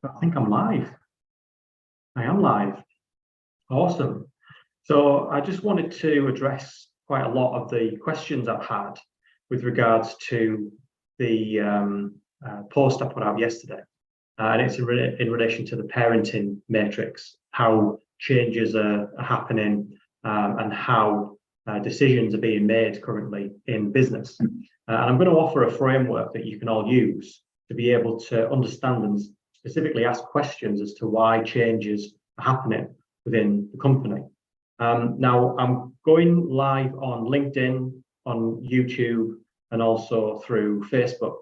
I think I'm live. I am live. Awesome. So I just wanted to address quite a lot of the questions I've had with regards to the post I put out yesterday. And it's in relation to the parenting matrix, how changes are happening and how decisions are being made currently in business. And I'm going to offer a framework that you can all use to be able to understand and specifically ask questions as to why changes are happening within the company. Now, I'm going live on LinkedIn, on YouTube, and also through Facebook.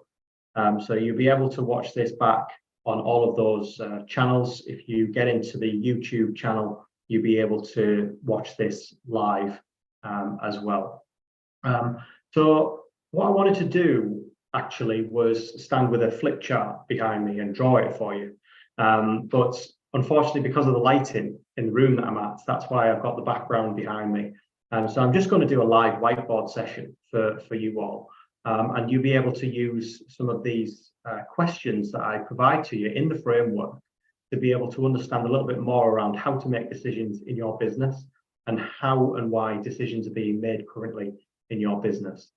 So you'll be able to watch this back on all of those channels. If you get into the YouTube channel, you'll be able to watch this live as well. So what I wanted to do actually was stand with a flip chart behind me and draw it for you. But unfortunately, because of the lighting in the room that I'm at, that's why I've got the background behind me. So I'm just going to do a live whiteboard session for you all. And you'll be able to use some of these questions that I provide to you in the framework to be able to understand a little bit more around how to make decisions in your business and how and why decisions are being made currently in your business.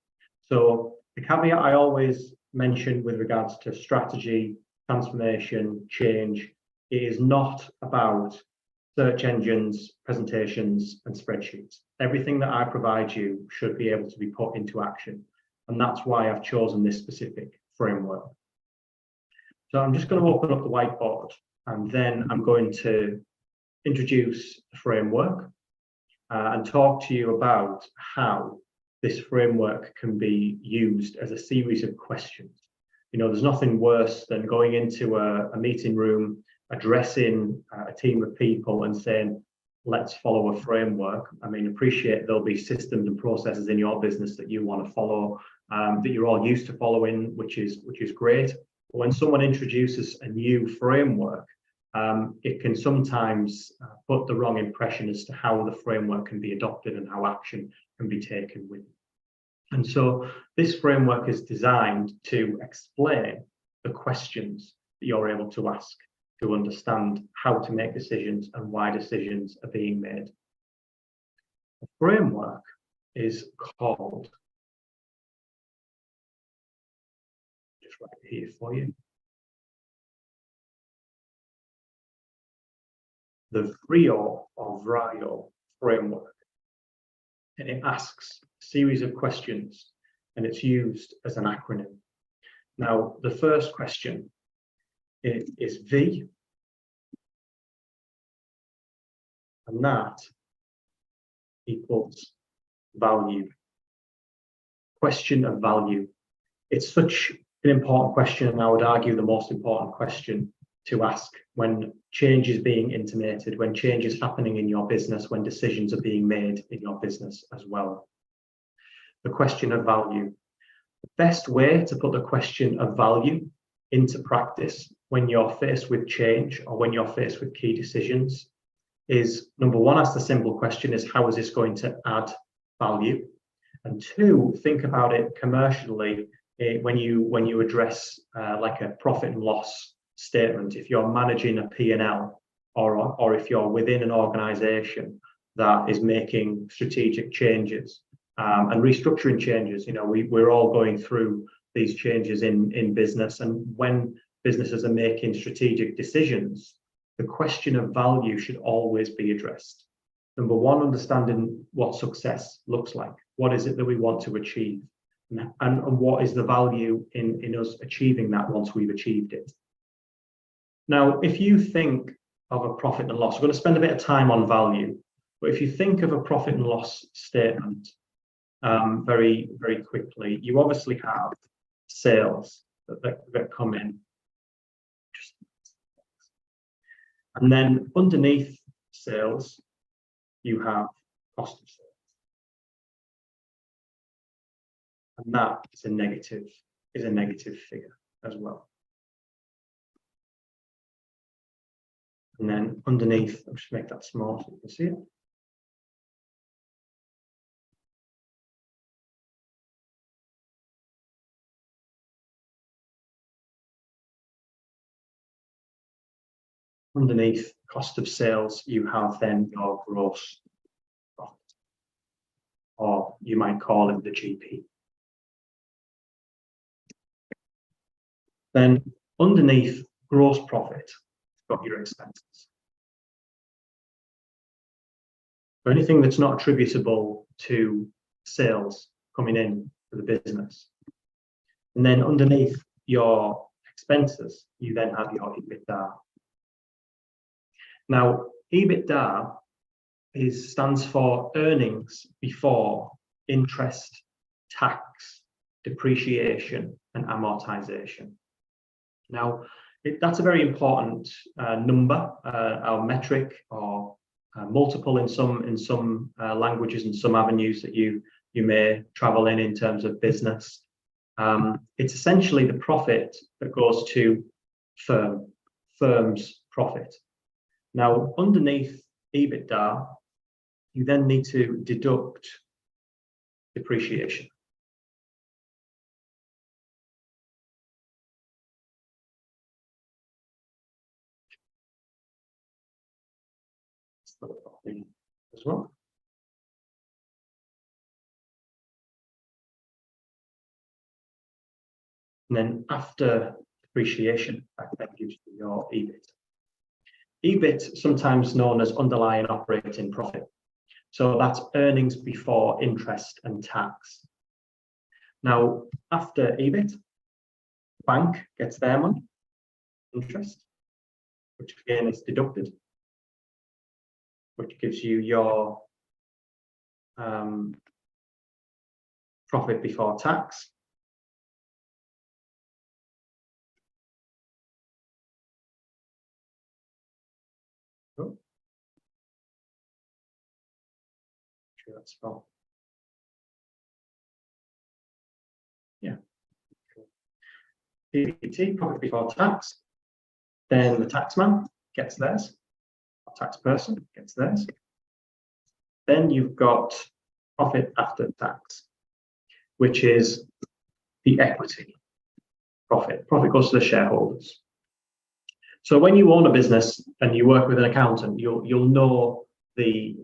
So the caveat I always mention with regards to strategy, transformation, change, it is not about search engines, presentations, and spreadsheets. Everything that I provide you should be able to be put into action. And that's why I've chosen this specific framework. So I'm just going to open up the whiteboard and then I'm going to introduce the framework and talk to you about how this framework can be used as a series of questions. You know, there's nothing worse than going into a meeting room, addressing a team of people and saying, let's follow a framework. I mean, appreciate there'll be systems and processes in your business that you want to follow, that you're all used to following, which is great. But when someone introduces a new framework, it can sometimes put the wrong impression as to how the framework can be adopted and how action can be taken with it. And so this framework is designed to explain the questions that you're able to ask to understand how to make decisions and why decisions are being made. The framework is called, just right here for you, the VRIO or VRIO framework. And it asks a series of questions and it's used as an acronym. Now, the first question is V, and that equals value. Question of value. It's such an important question, and I would argue the most important question to ask when change is being intimated, when change is happening in your business, when decisions are being made in your business as well. The question of value. The best way to put the question of value into practice when you're faced with change or when you're faced with key decisions is, number one, ask the simple question is, how is this going to add value? And two, think about it commercially when you address like a profit and loss statement. If you're managing a P&L or if you're within an organization that is making strategic changes and restructuring changes, you know, we're all going through these changes in business, and when businesses are making strategic decisions, the question of value should always be addressed. Number one, understanding what success looks like. What is it that we want to achieve? And what is the value in us achieving that once we've achieved it? Now, if you think of a profit and loss, we're going to spend a bit of time on value, but if you think of a profit and loss statement very, very quickly, you obviously have sales that come in. And then underneath sales, you have cost of sales. And that is a negative figure as well. And then underneath, I'll just make that small so you can see it. underneath cost of sales, you have then your gross profit, or you might call it the GP. Then underneath gross profit, you've got your expenses. So anything that's not attributable to sales coming in for the business. And then underneath your expenses, you then have your EBITDA. Now, EBITDA stands for earnings before interest, tax, depreciation, and amortization. Now, that's a very important number, our metric, or multiple in some languages and some avenues that you may travel in terms of business. It's essentially the profit that goes to firm's profit. Now, underneath EBITDA, you then need to deduct depreciation. As well. And then after depreciation, that gives you your EBIT. EBIT, sometimes known as underlying operating profit. So that's earnings before interest and tax. Now, after EBIT, the bank gets their money, interest, which again is deducted, which gives you your profit before tax. Oh. Sure, that's spelled. Yeah. PBT, profit before tax. Then the taxman gets theirs. Tax person gets theirs. Then you've got profit after tax, which is the equity profit. Profit goes to the shareholders. So when you own a business and you work with an accountant, you'll know the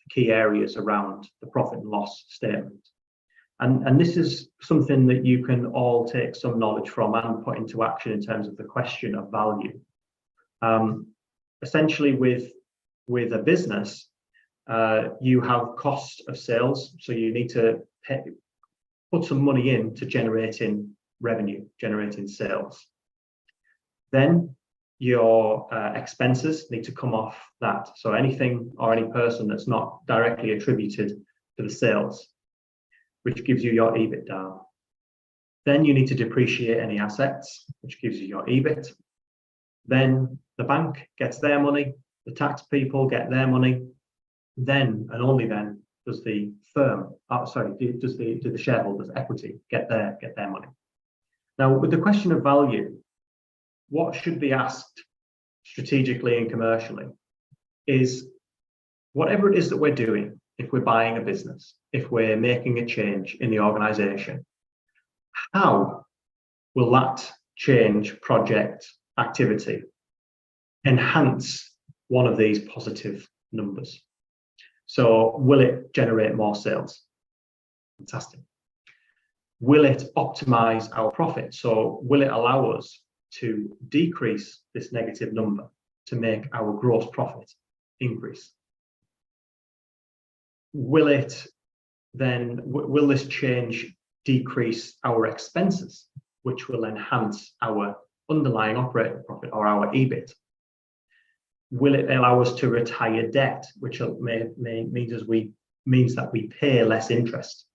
key areas around the profit and loss statement. And this is something that you can all take some knowledge from and put into action in terms of the question of value. Essentially, with a business, you have cost of sales, so you need to put some money into generating revenue, generating sales. Then your expenses need to come off that. So anything or any person that's not directly attributed to the sales, which gives you your EBITDA. Then you need to depreciate any assets, which gives you your EBIT. Then the bank gets their money, the tax people get their money. Then and only then does the firm, do the shareholders' equity get their money. Now, with the question of value, what should be asked strategically and commercially is whatever it is that we're doing. If we're buying a business, if we're making a change in the organization, how will that change, project, activity enhance one of these positive numbers? So will it generate more sales? Fantastic. Will it optimize our profit? So will it allow us to decrease this negative number to make our gross profit increase? Will this change decrease our expenses, which will enhance our underlying operating profit or our EBIT? Will it allow us to retire debt, which means that we pay less interest?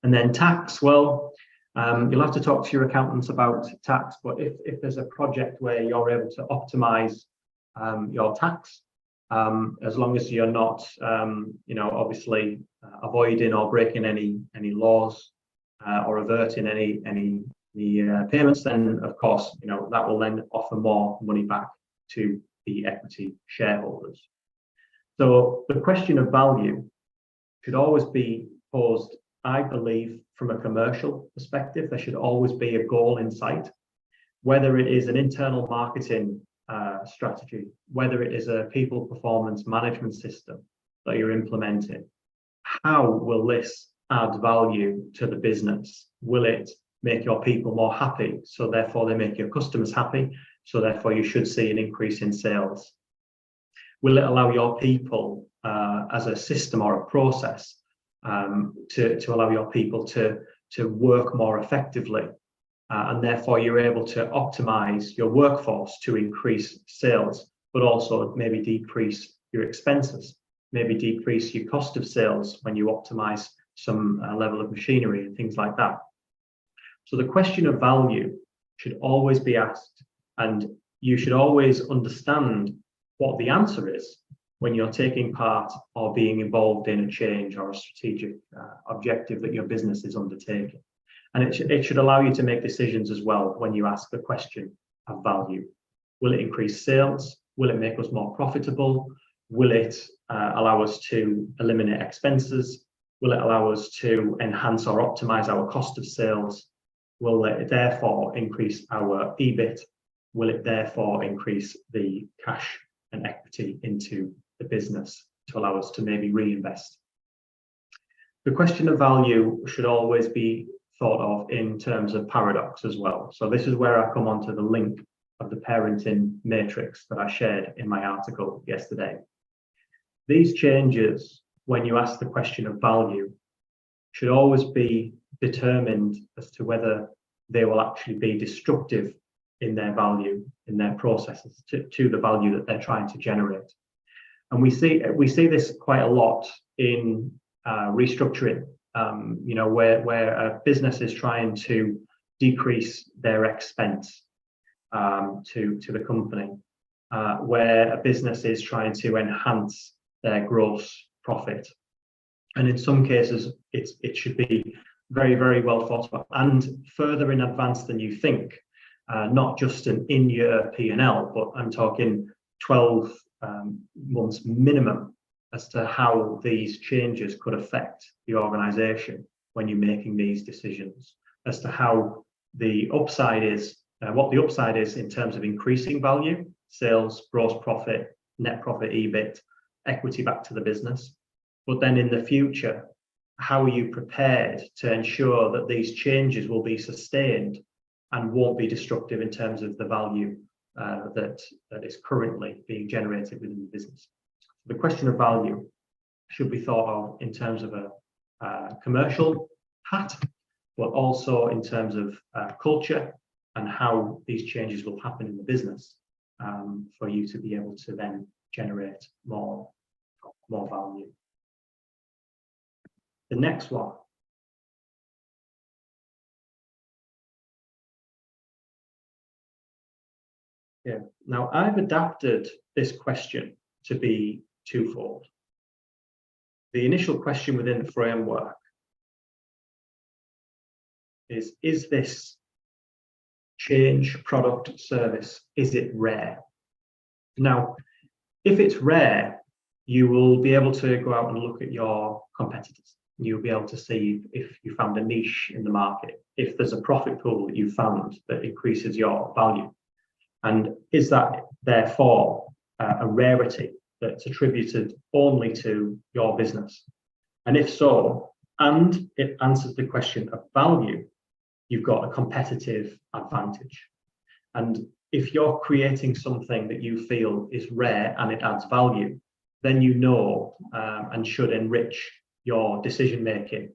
And then tax, well, you'll have to talk to your accountants about tax, but if there's a project where you're able to optimize your tax, as long as you're not, obviously avoiding or breaking any laws or averting any payments, then of course, that will then offer more money back to the equity shareholders. So the question of value should always be posed, I believe, from a commercial perspective. There should always be a goal in sight, whether it is an internal marketing strategy, whether it is a people performance management system that you're implementing, how will this add value to the business? Will it make your people more happy? So therefore they make your customers happy. So therefore you should see an increase in sales. Will it allow your people as a system or a process to allow your people to work more effectively? And therefore you're able to optimize your workforce to increase sales, but also maybe decrease your expenses, maybe decrease your cost of sales when you optimize some level of machinery and things like that. So the question of value should always be asked, and you should always understand what the answer is when you're taking part or being involved in a change or a strategic objective that your business is undertaking. And it should allow you to make decisions as well when you ask the question of value. Will it increase sales? Will it make us more profitable? Will it allow us to eliminate expenses? Will it allow us to enhance or optimize our cost of sales? Will it therefore increase our EBIT? Will it therefore increase the cash and equity into the business to allow us to maybe reinvest? The question of value should always be thought of in terms of paradox as well. So this is where I come on to the link of the parenting matrix that I shared in my article yesterday. These changes, when you ask the question of value, should always be determined as to whether they will actually be destructive in their value, in their processes, to the value that they're trying to generate. And we see this quite a lot in restructuring, where a business is trying to decrease their expense to the company, where a business is trying to enhance their gross profit. And in some cases, it should be very, very well thought about and further in advance than you think, not just an in-year P&L, but I'm talking 12 months minimum as to how these changes could affect the organization when you're making these decisions, as to how the upside is, what the upside is in terms of increasing value, sales, gross profit, net profit, EBIT, equity back to the business. But then in the future, how are you prepared to ensure that these changes will be sustained and won't be destructive in terms of the value that is currently being generated within the business? The question of value should be thought of in terms of a commercial hat, but also in terms of culture and how these changes will happen in the business for you to be able to then generate more value. The next one. Yeah. Now I've adapted this question to be twofold. The initial question within the framework is this change, product, service, is it rare? Now, if it's rare, you will be able to go out and look at your competitors. You'll be able to see if you found a niche in the market, if there's a profit pool that you found that increases your value. And is that therefore a rarity that's attributed only to your business? And if so, and it answers the question of value, you've got a competitive advantage. And if you're creating something that you feel is rare and it adds value, then you know and should enrich your decision making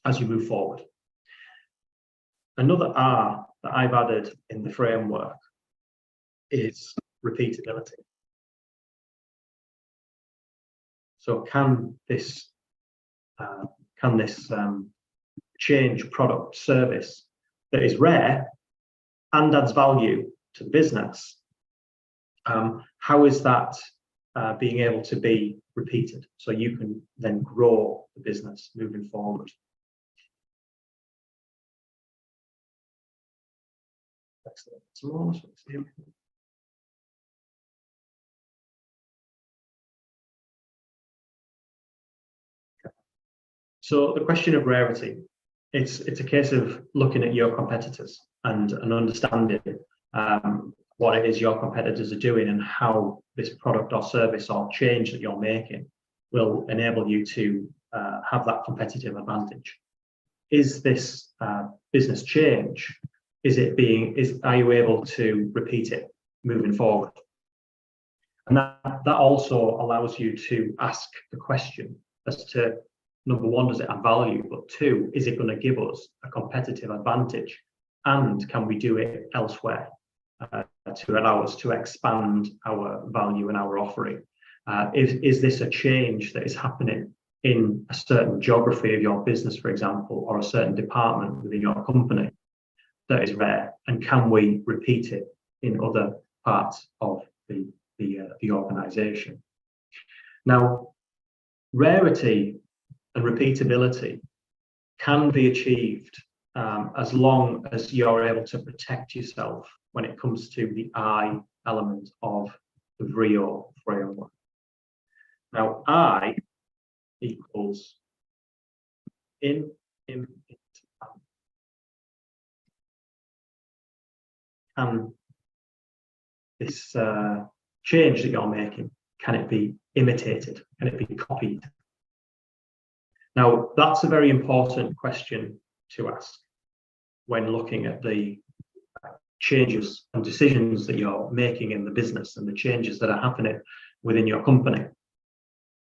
as you move forward. Another R that I've added in the framework is repeatability. So can this change, product, service that is rare and adds value to the business, how is that being able to be repeated so you can then grow the business moving forward? Excellent. So the question of rarity, it's a case of looking at your competitors and understanding what it is your competitors are doing and how this product or service or change that you're making will enable you to have that competitive advantage. Is this business change, are you able to repeat it moving forward? And that also allows you to ask the question as to, number one, does it add value? But two, is it going to give us a competitive advantage? And can we do it elsewhere to allow us to expand our value and our offering? Is this a change that is happening in a certain geography of your business, for example, or a certain department within your company that is rare? And can we repeat it in other parts of the organization? Now, rarity and repeatability can be achieved as long as you're able to protect yourself when it comes to the I element of the VRIO framework. Now, I equals in can this change that you're making, can it be imitated? Can it be copied? Now, that's a very important question to ask when looking at the changes and decisions that you're making in the business and the changes that are happening within your company.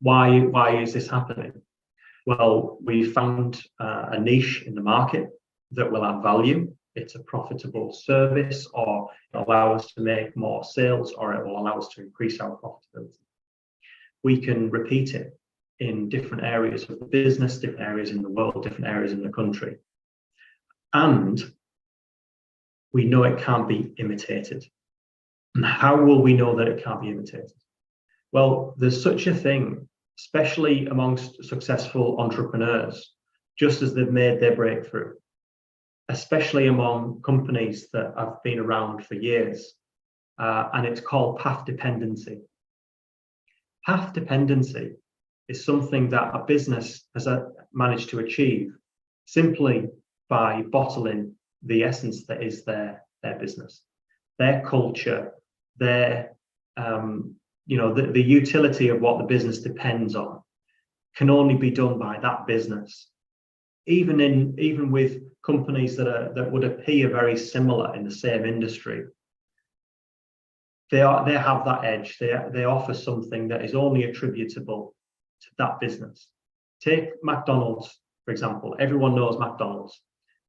Why is this happening? Well, we found a niche in the market that will add value. It's a profitable service, or allow us to make more sales, or it will allow us to increase our profitability. We can repeat it in different areas of the business, different areas in the world, different areas in the country. And we know it can't be imitated. And how will we know that it can't be imitated? Well, there's such a thing, especially amongst successful entrepreneurs, just as they've made their breakthrough, especially among companies that have been around for years. And it's called path dependency. Path dependency is something that a business has managed to achieve simply by bottling the essence that is their business, their culture, their the utility of what the business depends on can only be done by that business. Even with companies that would appear very similar in the same industry, they have that edge. They offer something that is only attributable to that business. Take McDonald's, for example. Everyone knows McDonald's.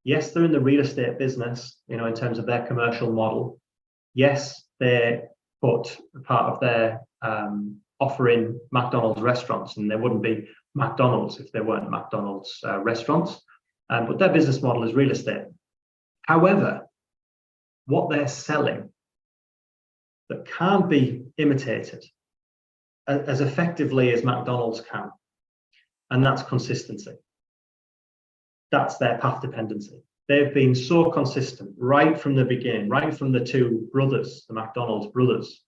Yes, they're in the real estate business, in terms of their commercial model. Yes, they put part of their offering McDonald's restaurants, and there wouldn't be McDonald's if there weren't McDonald's restaurants. But their business model is real estate. However, what they're selling that can't be imitated as effectively as McDonald's can, and that's consistency. That's their path dependency. They've been so consistent right from the beginning, right from the two brothers, the McDonald's brothers,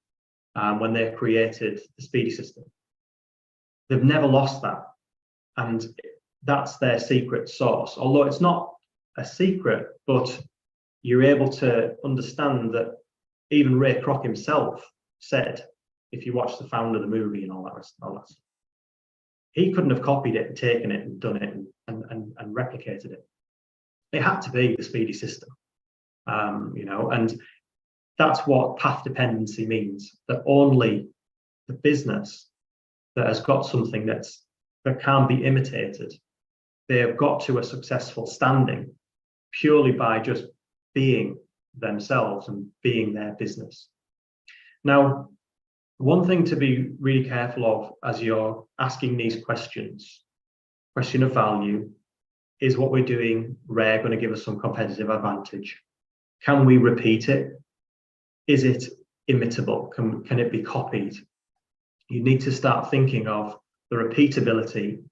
when they created the Speedy system. They've never lost that. And that's their secret sauce. Although it's not a secret, but you're able to understand that even Ray Kroc himself said, if you watch The Founder, the movie and all that stuff, he couldn't have copied it and taken it and done it and replicated it. It had to be the Speedy system, and that's what path dependency means, that only the business that has got something that can't be imitated, they have got to a successful standing purely by just being themselves and being their business. Now, one thing to be really careful of as you're asking these questions, question of value, is what we're doing rare going to give us some competitive advantage? Can we repeat it? Is it imitable? Can it be copied? You need to start thinking of the repeatability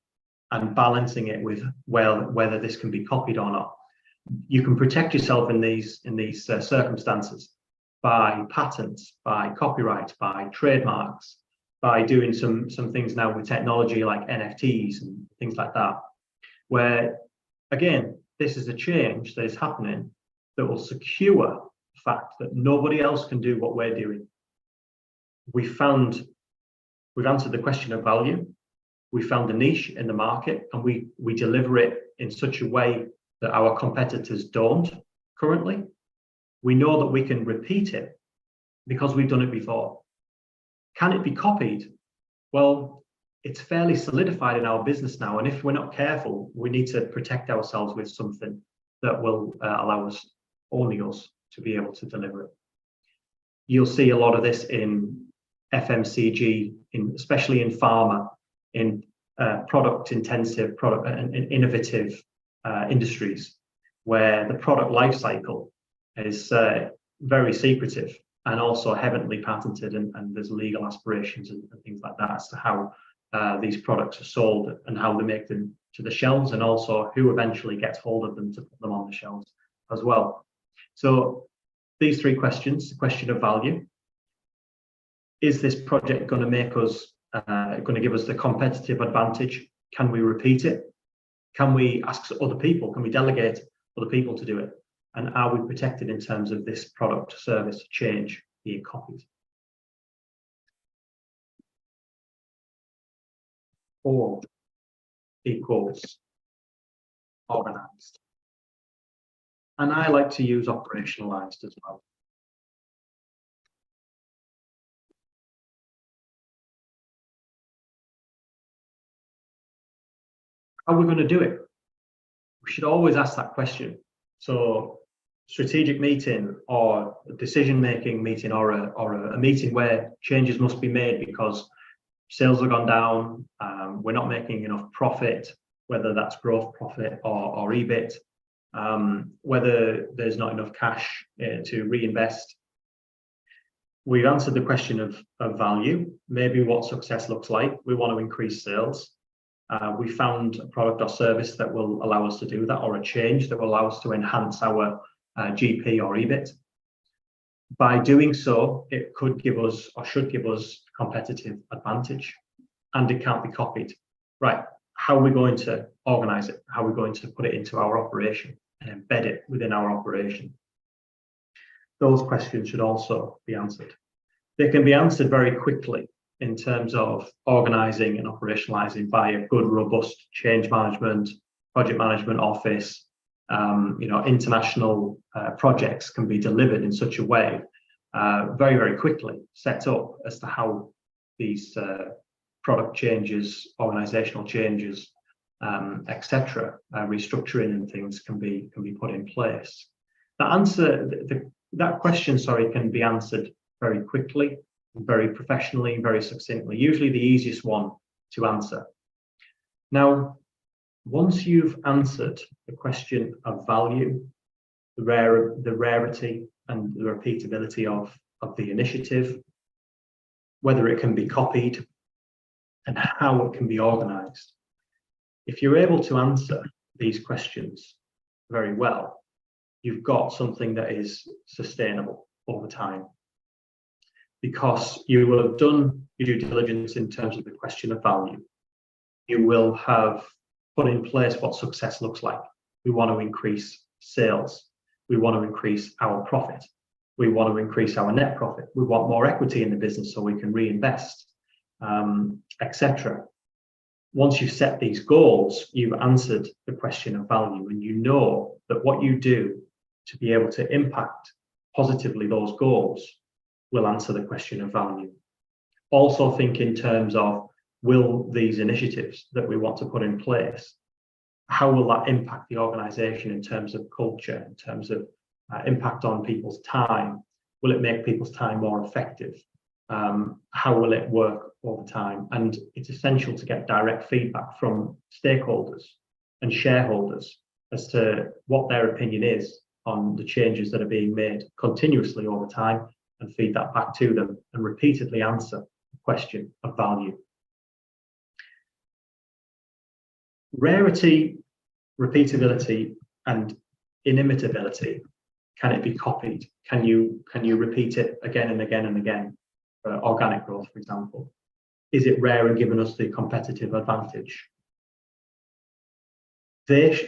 and balancing it with, well, whether this can be copied or not. You can protect yourself in these circumstances by patents, by copyright, by trademarks, by doing some things now with technology like NFTs and things like that, where, again, this is a change that is happening that will secure fact that nobody else can do what we're doing. We've answered the question of value. We found a niche in the market, and we deliver it in such a way that our competitors don't currently. We know that we can repeat it because we've done it before. Can it be copied? Well, it's fairly solidified in our business now, and if we're not careful, we need to protect ourselves with something that will allow us, only us, to be able to deliver it. You'll see a lot of this in FMCG, especially in pharma, in product-intensive, product and innovative industries, where the product life cycle is very secretive and also heavily patented, and there's legal aspirations and things like that as to how these products are sold and how they make them to the shelves, and also who eventually gets hold of them to put them on the shelves as well. So these three questions: the question of value, is this project going to make us, going to give us the competitive advantage? Can we repeat it? Can we ask other people? Can we delegate other people to do it? And are we protected in terms of this product, service, change being copied? 4 equals organized. And I like to use operationalized as well. How are we going to do it? We should always ask that question. So strategic meeting or a decision-making meeting, or a meeting where changes must be made because sales have gone down, we're not making enough profit, whether that's growth profit or EBIT, whether there's not enough cash to reinvest. We've answered the question of value, maybe what success looks like. We want to increase sales. We found a product or service that will allow us to do that, or a change that will allow us to enhance our GP or EBIT. By doing so, it could give us, or should give us, competitive advantage, and it can't be copied. Right, how are we going to organize it? How are we going to put it into our operation and embed it within our operation? Those questions should also be answered. They can be answered very quickly in terms of organizing and operationalizing by a good, robust change management, project management office. International projects can be delivered in such a way very, very quickly, set up as to how these product changes, organizational changes, etc., restructuring and things can be put in place. That question, can be answered very quickly, very professionally, very succinctly, usually the easiest one to answer. Now, once you've answered the question of value, the rarity and the repeatability of the initiative, whether it can be copied, and how it can be organized, if you're able to answer these questions very well, you've got something that is sustainable over time, because you will have done your due diligence in terms of the question of value. You will have put in place what success looks like. We want to increase sales. We want to increase our profit. We want to increase our net profit. We want more equity in the business so we can reinvest, etc. Once you've set these goals, you've answered the question of value, and you know that what you do to be able to impact positively those goals will answer the question of value. Also think in terms of, will these initiatives that we want to put in place, how will that impact the organization in terms of culture, in terms of impact on people's time? Will it make people's time more effective? How will it work over time? And it's essential to get direct feedback from stakeholders and shareholders as to what their opinion is on the changes that are being made continuously over time, and feed that back to them and repeatedly answer the question of value. Rarity, repeatability, and inimitability. Can it be copied? Can you repeat it again and again and again? For organic growth, for example. Is it rare and giving us the competitive advantage?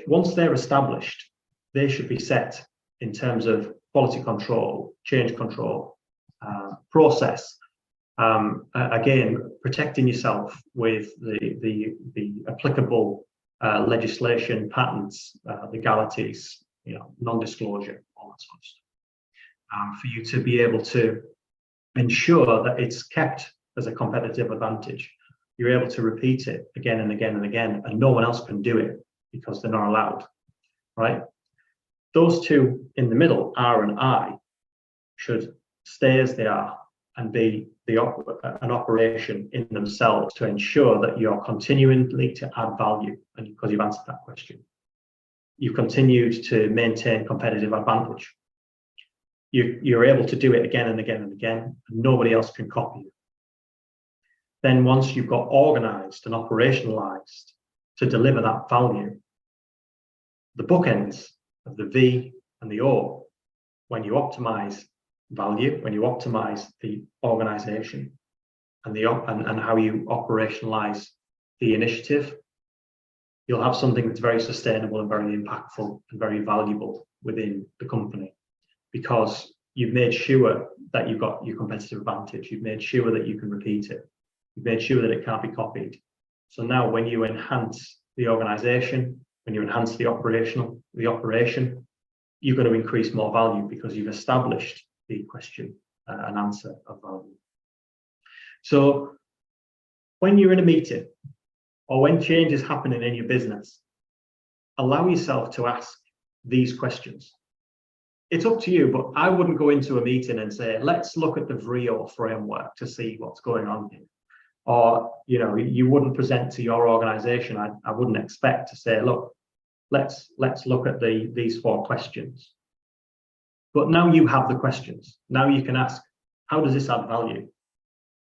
Once they're established, they should be set in terms of quality control, change control, process. Again, protecting yourself with the applicable legislation, patents, legalities, non-disclosure, all that sort of stuff, for you to be able to ensure that it's kept as a competitive advantage. You're able to repeat it again and again and again, and no one else can do it because they're not allowed, right? Those two in the middle, R and I, should stay as they are and be an operation in themselves to ensure that you're continually to add value, and because you've answered that question, you've continued to maintain competitive advantage. You're able to do it again and again and again, and nobody else can copy you. Then once you've got organized and operationalized to deliver that value, the bookends of the V and the O, when you optimize value, when you optimize the organization and how you operationalize the initiative, you'll have something that's very sustainable and very impactful and very valuable within the company, because you've made sure that you've got your competitive advantage. You've made sure that you can repeat it. You've made sure that it can't be copied. So now when you enhance the organization, when you enhance the operation, you're going to increase more value because you've established the question and answer of value. So when you're in a meeting or when change is happening in your business, allow yourself to ask these questions. It's up to you, but I wouldn't go into a meeting and say, let's look at the VRIO framework to see what's going on here. Or, you wouldn't present to your organization. I wouldn't expect to say, look, let's look at these 4 questions. But now you have the questions. Now you can ask, how does this add value?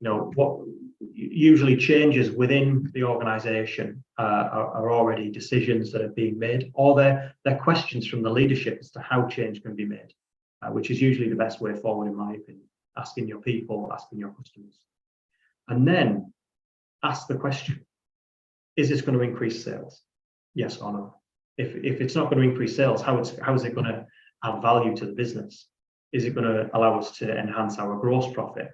What usually changes within the organization are already decisions that are being made, or they're questions from the leadership as to how change can be made, which is usually the best way forward, in my opinion. Asking your people, asking your customers. And then ask the question, is this going to increase sales? Yes or no? If it's not going to increase sales, how is it going to add value to the business? Is it going to allow us to enhance our gross profit?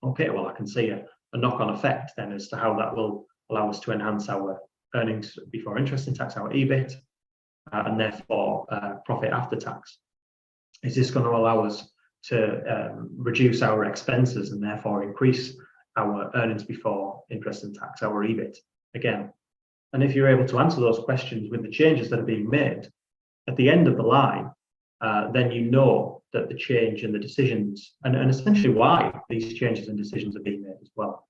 Okay, well, I can see a knock-on effect then as to how that will allow us to enhance our earnings before interest and tax, our EBIT, and therefore profit after tax. Is this going to allow us to reduce our expenses and therefore increase our earnings before interest and tax, our EBIT? Again, and if you're able to answer those questions with the changes that are being made at the end of the line, then you know that the change and the decisions, and essentially why these changes and decisions are being made as well.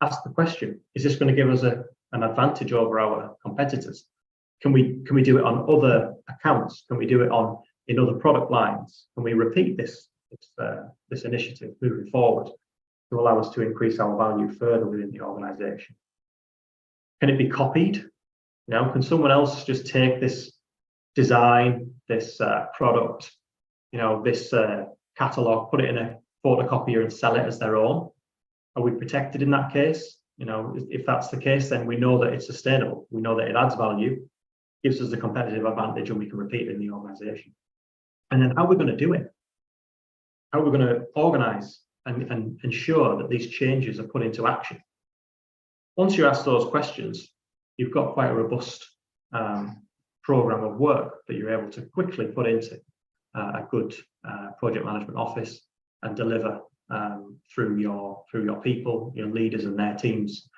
Ask the question, is this going to give us an advantage over our competitors? Can we do it on other accounts? Can we do it in other product lines? Can we repeat this initiative moving forward to allow us to increase our value further within the organization? Can it be copied? Can someone else just take this design, this product, this catalog, put it in a photocopier and sell it as their own? Are we protected in that case? If that's the case, then we know that it's sustainable. We know that it adds value, gives us a competitive advantage, and we can repeat it in the organization. And then how are we going to do it? How are we going to organize and ensure that these changes are put into action? Once you ask those questions, you've got quite a robust program of work that you're able to quickly put into a good project management office and deliver through your people, your leaders and their teams,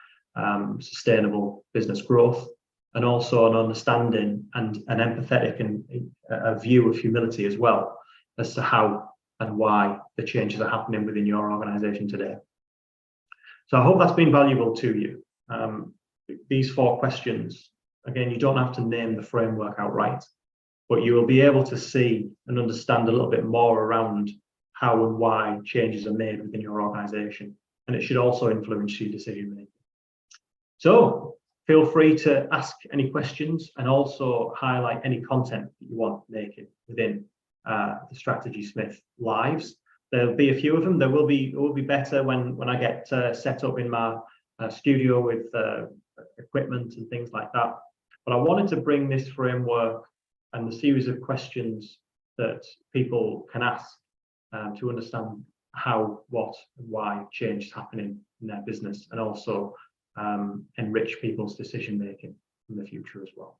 sustainable business growth, and also an understanding and an empathetic and a view of humility as well as to how and why the changes are happening within your organization today. So I hope that's been valuable to you. These 4 questions, again, you don't have to name the framework outright, but you will be able to see and understand a little bit more around how and why changes are made within your organization. And it should also influence your decision making. So feel free to ask any questions and also highlight any content that you want making within the TheStrategySmith lives. There'll be a few of them. It will be better when I get set up in my studio with equipment and things like that. But I wanted to bring this framework and the series of questions that people can ask to understand how, what, and why change is happening in their business, and also enrich people's decision making in the future as well.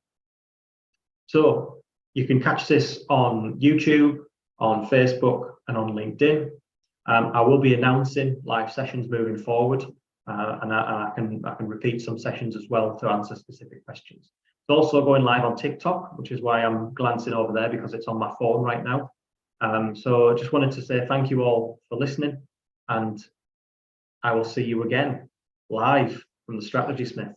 So you can catch this on YouTube, on Facebook, and on LinkedIn. I will be announcing live sessions moving forward, and I can repeat some sessions as well to answer specific questions. It's also going live on TikTok, which is why I'm glancing over there, because it's on my phone right now. So I just wanted to say thank you all for listening, and I will see you again live from the Strategy Smith.